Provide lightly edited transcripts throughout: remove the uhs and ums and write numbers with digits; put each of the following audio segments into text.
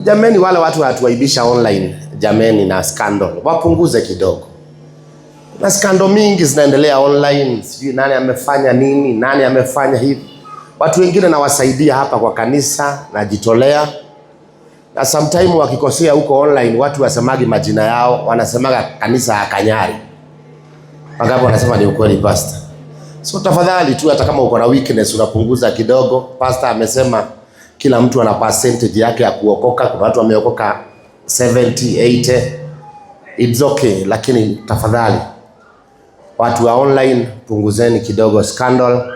Jameni, wale watu hatuwaibisha online, jameni, na scandal wapunguze kidogo. Na scandal mingi zinaendelea online, sijui nani amefanya nini, nani amefanya hivi. Watu wengine nawasaidia hapa kwa kanisa, najitolea. Na sometime wakikosea huko online, watu wasemagi majina yao, wanasemaga kanisa ya Kanyari. Wangapo wanasema ni ukweli pastor. So tafadhali tu, hata kama uko na weakness unapunguza kidogo. Pastor amesema kila mtu ana percentage yake ya kuokoka. Kuna watu wameokoka 70, 80. It's okay, lakini tafadhali watu wa online punguzeni kidogo scandal.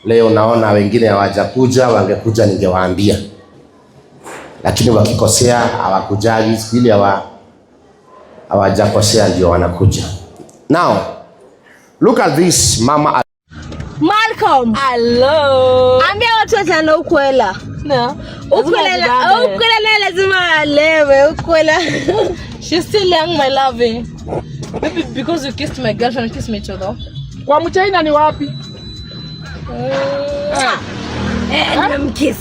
Leo naona wengine hawajakuja, wangekuja ningewaambia. Lakini wakikosea hawakujagi, ili hawajakosea ndio wanakuja. Now, look at this mama. Malcolm. Hello. Ambia watu watano ukwela. No. Ukwela lazima alewe ukwela. She's still young, my lovey. Maybe because you kissed my girlfriend, kiss me each other. Kwa mchaina ni wapi? Nimemkiss.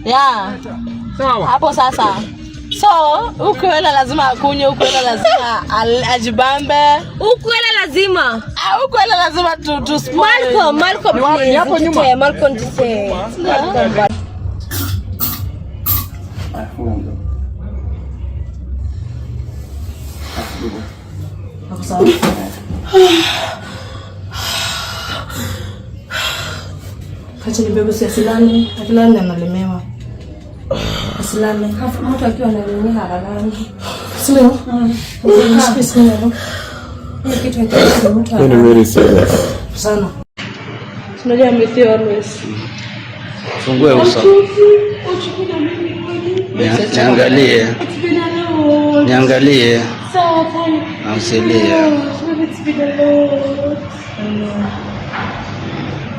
Yeah. Sawa. Hapo sasa. So, ukwela lazima akunywe, ukwela lazima ajibambe. Ukwela lazima. Ukwela lazima tu spoil. Malcolm. Ni hapo nyuma. Malcolm tise. Kacha nibebe si asilani analemewa. Asilani. Hafu mtu akiwa analemea halalani. Sio? Sio. Ni kitu cha mtu. Very serious. Sana. Tunajua I'm with you always. Fungue uso. Niangalie. Sawa fine. Ausilie. It's been a lot.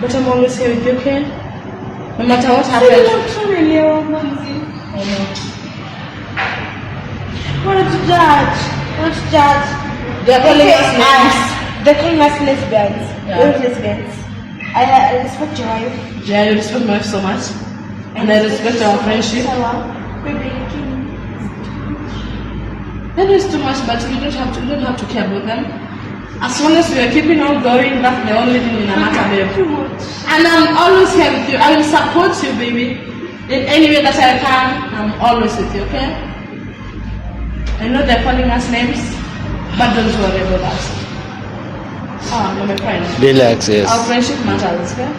But I'm always here with you, okay? No matter what happens. I know. What to judge? They're calling us names. They're calling us lesbians. Yeah. We're lesbians. I respect your wife. Yeah, I respect my wife so much. And I respect our friendship. That is too much, but you don't have to care about them. As long as we are keeping on going, that's the only thing in a matter, babe. And I'm always here with you. I will support you, baby. In any way that I can, I'm always with you, okay? I know they're calling us names, but don't worry about that. No, my friend. Relax, yes. Our friendship matters, okay?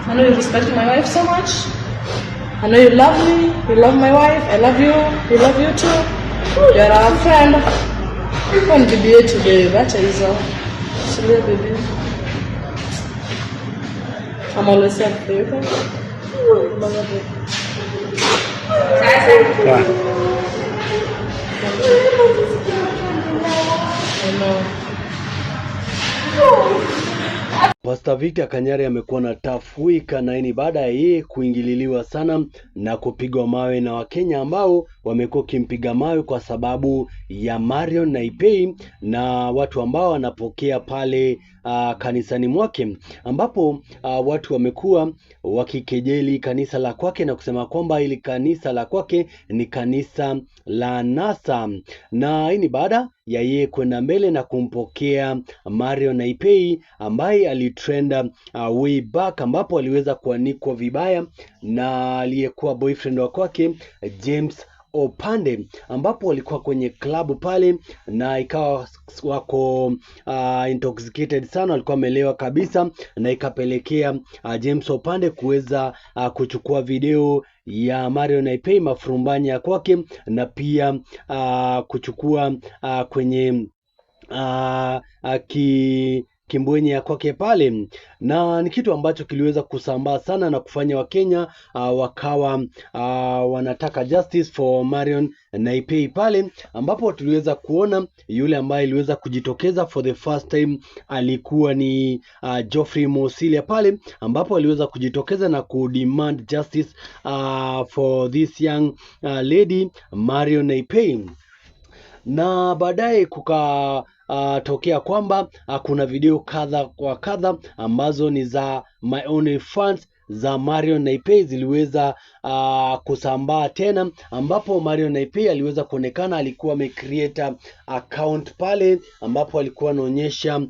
I know you respect my wife so much. I know you love me. You love my wife. I love you. We love you too. You're our friend. I'm going to be here today. That is all. Sorry, baby. I'm always here for you, okay? Yeah. I know. Pastor Victor Kanyari amekuwa na tafuika na ini baada ya yeye kuingililiwa sana na kupigwa mawe na Wakenya ambao wamekuwa kimpiga mawe kwa sababu ya Marion Naipei na watu ambao wanapokea pale kanisani mwake, ambapo watu wamekuwa wakikejeli kanisa la kwake na kusema kwamba ili kanisa la kwake ni kanisa la nasa. Na hii ni baada ya yeye kwenda mbele na kumpokea Marion Naipei ambaye alitrenda way back, ambapo aliweza kuanikwa vibaya na aliyekuwa boyfriend wa kwake James Opande, ambapo walikuwa kwenye club pale na ikawa wako intoxicated sana, walikuwa wamelewa kabisa, na ikapelekea James Opande kuweza kuchukua video ya Marion Naipei mafurumbanya kwake na pia kuchukua kwenye kimbwenye ya kwake pale, na ni kitu ambacho kiliweza kusambaa sana na kufanya Wakenya wakawa wanataka justice for Marion Naipei pale, ambapo tuliweza kuona yule ambaye aliweza kujitokeza for the first time alikuwa ni Geoffrey Mosilia pale, ambapo aliweza kujitokeza na kudemand justice for this young lady Marion Naipei. Na baadaye tokea kwamba kuna video kadha kwa kadha ambazo ni za my only fans za Marion Naipei ziliweza kusambaa tena, ambapo Marion Naipei aliweza kuonekana alikuwa amecreate account pale ambapo alikuwa anaonyesha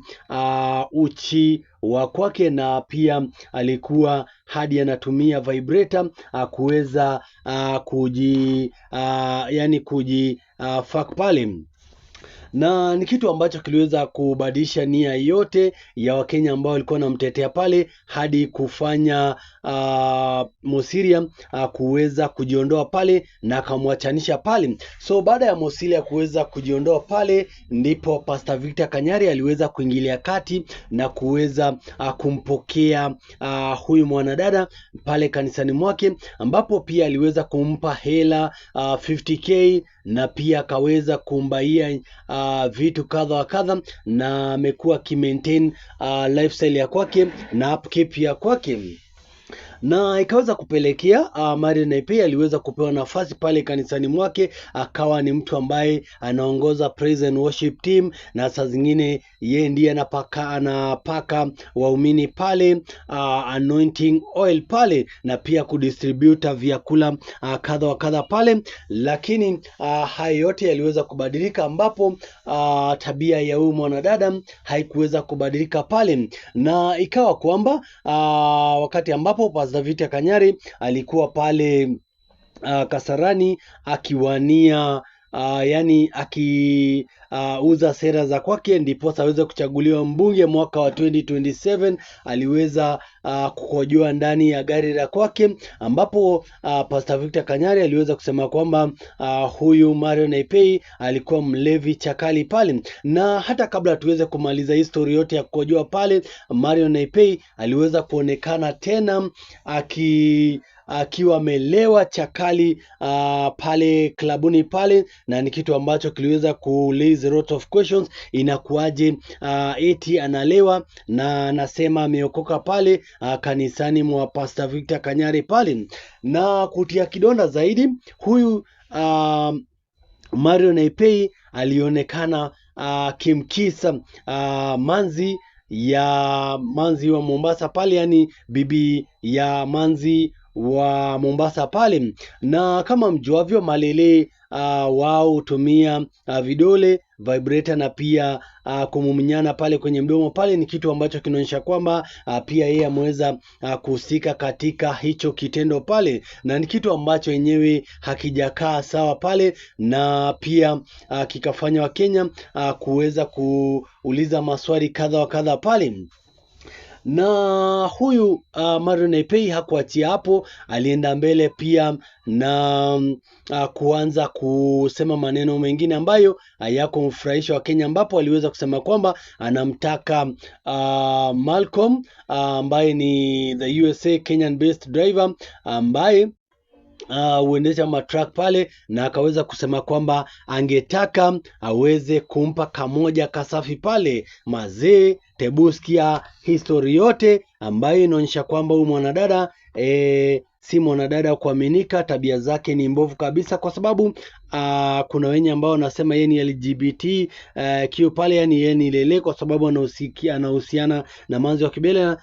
uchi wa kwake, na pia alikuwa hadi anatumia vibrator kuweza fuck pale, na ni kitu ambacho kiliweza kubadilisha nia yote ya Wakenya ambao walikuwa namtetea pale hadi kufanya Mosiria kuweza kujiondoa pale na akamwachanisha pale. So baada ya Mosiria kuweza kujiondoa pale, ndipo Pastor Victor Kanyari aliweza kuingilia kati na kuweza kumpokea huyu mwanadada pale kanisani mwake, ambapo pia aliweza kumpa hela 50k na pia akaweza kumbaia vitu kadha wa kadha, na amekuwa kimaintain lifestyle ya kwake na upkeep ya kwake, na ikaweza kupelekea Marion Naipei aliweza kupewa nafasi pale kanisani mwake, akawa ni mtu ambaye anaongoza praise and worship team, na saa zingine yeye ndiye anapaka waumini pale anointing oil pale, na pia kudistribute vyakula kadha wa kadha pale. Lakini hayo yote yaliweza kubadilika, ambapo tabia ya huyu mwanadada haikuweza kubadilika pale, na ikawa kwamba wakati ambapo Pastor Victor Kanyari alikuwa pale Kasarani akiwania akiuza sera za kwake, ndipo aweze kuchaguliwa mbunge mwaka wa 2027. Aliweza kukojoa ndani ya gari la kwake, ambapo Pastor Victor Kanyari aliweza kusema kwamba huyu Marion Naipei alikuwa mlevi chakali pale, na hata kabla tuweze kumaliza history yote ya kukojoa pale, Marion Naipei aliweza kuonekana tena akiwa amelewa chakali pale klabuni pale, na ni kitu ambacho kiliweza ku raise a lot of questions. Inakuaje eti analewa na anasema ameokoka pale kanisani mwa Pastor Victor Kanyari pale, na kutia kidonda zaidi huyu Marion Naipei alionekana kimkisa manzi wa Mombasa pale, yani bibi ya manzi wa Mombasa pale, na kama mjuavyo Malele wao hutumia vidole vibrator na pia kumumunyana pale kwenye mdomo pale. Ni kitu ambacho kinaonyesha kwamba pia yeye ameweza kuhusika katika hicho kitendo pale, na ni kitu ambacho yenyewe hakijakaa sawa pale, na pia kikafanya Wakenya kuweza kuuliza maswali kadha wa kadha pale. Na huyu Marion Naipei hakuachia hapo, alienda mbele pia na kuanza kusema maneno mengine ambayo hayakumfurahisha Wakenya, ambapo aliweza kusema kwamba anamtaka Malcolm ambaye ni the USA Kenyan based driver ambaye uendesha matruck pale, na akaweza kusema kwamba angetaka aweze kumpa kamoja kasafi pale. Mazee, tebuskia history yote ambayo inaonyesha kwamba huyu mwanadada si mwanadada kuaminika, tabia zake ni mbovu kabisa, kwa sababu kuna wenye ambao wanasema yeye ni LGBT kio pale, yani yeye ni lele kwa sababu anahusiana na manzi wa kibele,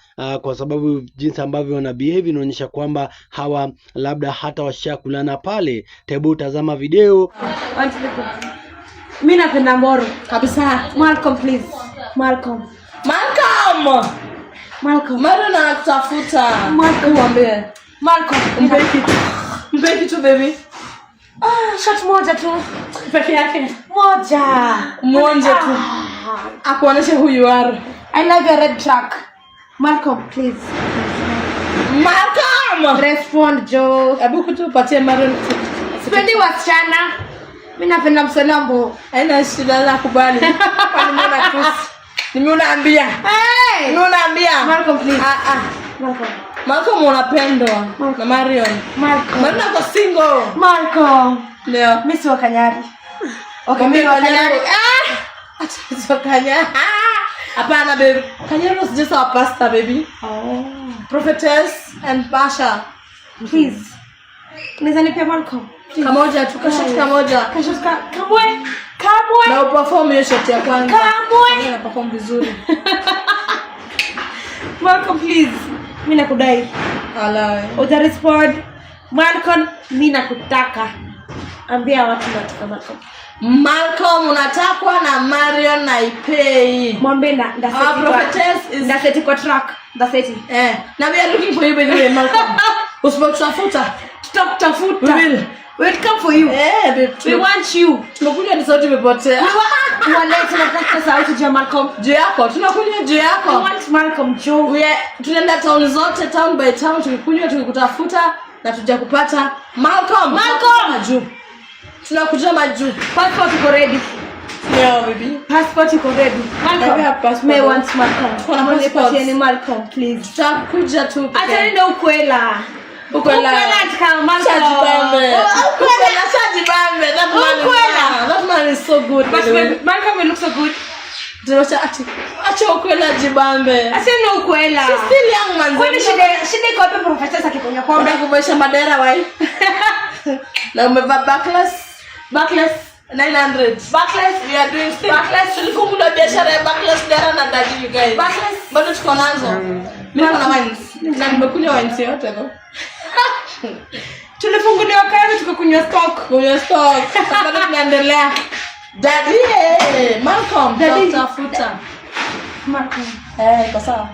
kwa sababu jinsi ambavyo wana behave inaonyesha kwamba hawa labda hata washakulana pale. Tebu tazama video. Mimi napenda Moro kabisa. Malcolm please. Malcolm. Maro na kutafuta. Malcolm mwambie. Malcolm mpe kitu baby. Shot moja tu peke yake. Moja tu. Akuoneshe who you are. I love your red track. Malcolm please. Malcolm respond Joe. Hebu kutupatie Maro. Sipendi wasichana. Mimi napenda msalambo. Haina shida la kubali. Kwa nini unakusi? Nimeambia. Hey! Nimeambia. Malcolm please. Malcolm unapendwa na Marion. Marion ako single. Malcolm. Leo mimi si wa Kanyari. Okay, mimi wa Kanyari. Acha si wa Kanyari. Hapana baby. Kanyari is just our pastor baby. Oh. Prophetess and Pasha. Please. Niza nipe Malcolm. Kamoja tu, kashot kamoja. Kashot kamwe. Na uperform hiyo shot ya kwanza. Kamwe. Na perform vizuri. Malcolm please. Mimi nakudai. Ala. Utarespond. Malcolm, mimi nakutaka. Ambia watu nataka Malcolm. Malcolm unatakwa na Marion na Ipei. Mwambie ndaseti kwa track. Ndaseti. Na we are looking for you by the way, Malcolm. Usipotutafuta, tutakutafuta. We'll come for you. We want you. Tunakuja ni sauti imepotea. Walete nataka sauti ya Malcolm. Juu yako, tunakuja juu yako. We want Malcolm Joe. Tunaenda town zote, town by town, tukikunywa tukikutafuta na tuja kupata Malcolm. Majuu. Tunakuja majuu. Passport iko ready. Yeah, baby. Passport iko ready. Malcolm. May want Malcolm. Kuna passport. Ni Malcolm, please. Tutakuja tu. Acha ndio ukwela. Ukwela kama Malcolm. Shajibambe. That man is so good. Malcolm looks so good. Acha ukwela jibambe. Acha ndio ukwela. She's still young man. Kwani shida iko wapi professor akikunya kwamba kuboresha madera wai. Na umevaa backless 900. Backless, we are doing still. Backless, tulikungula biashara ya backless dera na daji you guys. Backless, bado tuko nazo. Mimi kuna wines. Na nimekunywa wines yote though. Tulifunguliwa kazi tukakunywa stock. Bado tunaendelea. Daddy, Malcolm, tafuta. Malcolm. Kwa sawa.